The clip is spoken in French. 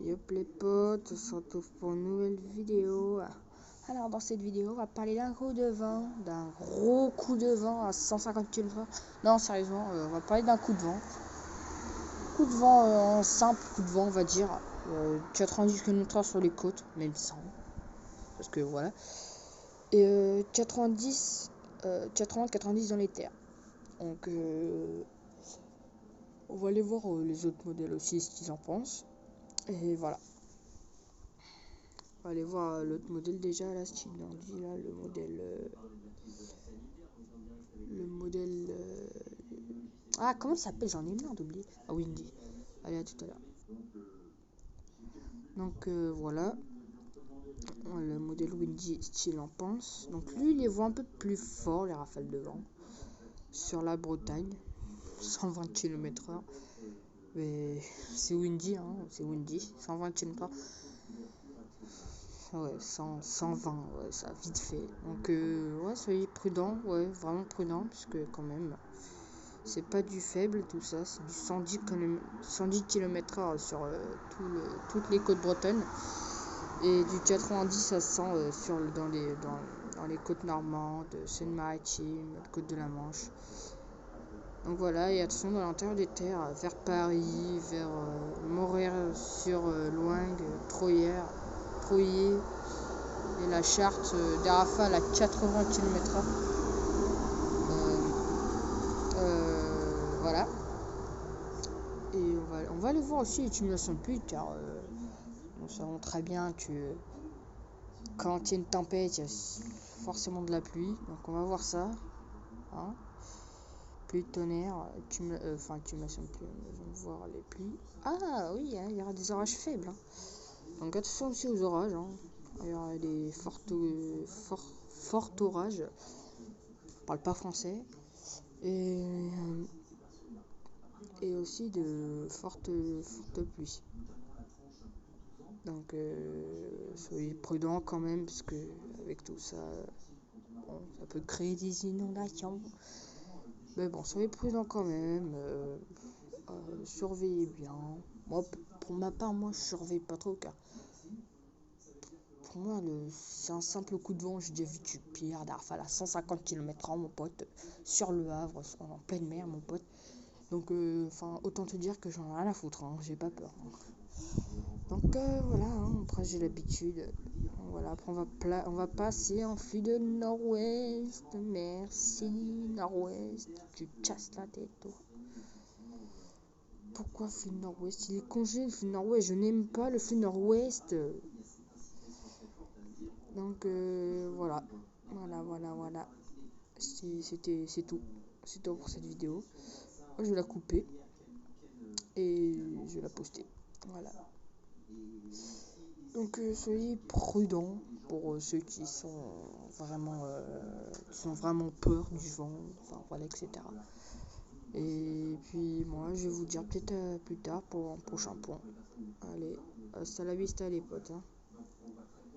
Yop les potes, on se retrouve pour une nouvelle vidéo. Alors dans cette vidéo, on va parler d'un coup de vent, d'un gros coup de vent à 150 km/h. Non, sérieusement, on va parler d'un coup de vent. Coup de vent, un simple coup de vent, on va dire. 90 km/h sur les côtes, même 100. Parce que voilà. Et 90 dans les terres. Donc on va aller voir les autres modèles aussi, ce qu'ils en pensent. Et voilà. On va aller voir l'autre modèle déjà, là, style on dit là, le modèle... Ah, comment ça s'appelle? J'en ai marre d'oublier. Ah, Windy. Allez, à tout à l'heure. Donc voilà. Le modèle Windy, style en pense. Donc lui, il les voit un peu plus fort, les rafales de vent. Sur la Bretagne. 120 km/h. Mais c'est Windy, hein, c'est Windy. 120 km/h. Ouais, 120, ouais, ça a vite fait. Donc, ouais, soyez prudents, ouais, vraiment prudents, puisque quand même, c'est pas du faible tout ça, c'est du 110 km/h sur toutes les côtes bretonnes, et du 90 à 100 dans les côtes normandes, Seine-Maritime, côte de la Manche. Donc voilà, et attention dans l'intérieur des terres, vers Paris, vers Montréal-sur-Loing, Troyes et la Charte, des rafales à 80 km/h. Voilà. Et on va aller voir aussi les cumulations de pluie, car nous savons très bien que quand il y a une tempête, il y a forcément de la pluie. Donc on va voir ça. Hein. Pluie de tonnerre, accumulation de pluie, on va voir les pluies. Ah oui, hein, il y aura des orages faibles. Hein. Donc attention aussi aux orages. Hein. Il y aura des forts orages. Je parle pas français. Et aussi de fortes pluies. Donc soyez prudents quand même, parce que avec tout ça, bon, ça peut créer des inondations. Mais bon, soyez prudents quand même. Surveillez bien. Moi, pour ma part, je surveille pas trop, car pour moi, c'est un simple coup de vent. J'ai déjà vu du pire, des rafales à 150 km/h, mon pote, sur le Havre, en pleine mer, mon pote. Donc, autant te dire que j'en ai rien à foutre, hein, j'ai pas peur. Hein. Donc, voilà, hein, après j'ai l'habitude. Voilà, après on va passer en flux de nord-ouest. Merci, nord-ouest. Tu casses la tête, toi. Pourquoi flux nord-ouest? Il est congé, le flux nord-ouest. Je n'aime pas le flux nord-ouest. Donc, voilà. Voilà. C'est tout. C'est tout pour cette vidéo. Moi, je vais la couper. Et je vais la poster. Voilà. Donc soyez prudents pour ceux qui sont vraiment peur du vent, voilà, etc. Et puis moi je vais vous dire peut-être plus tard pour un prochain point. Allez, hasta la vista les potes. Hein.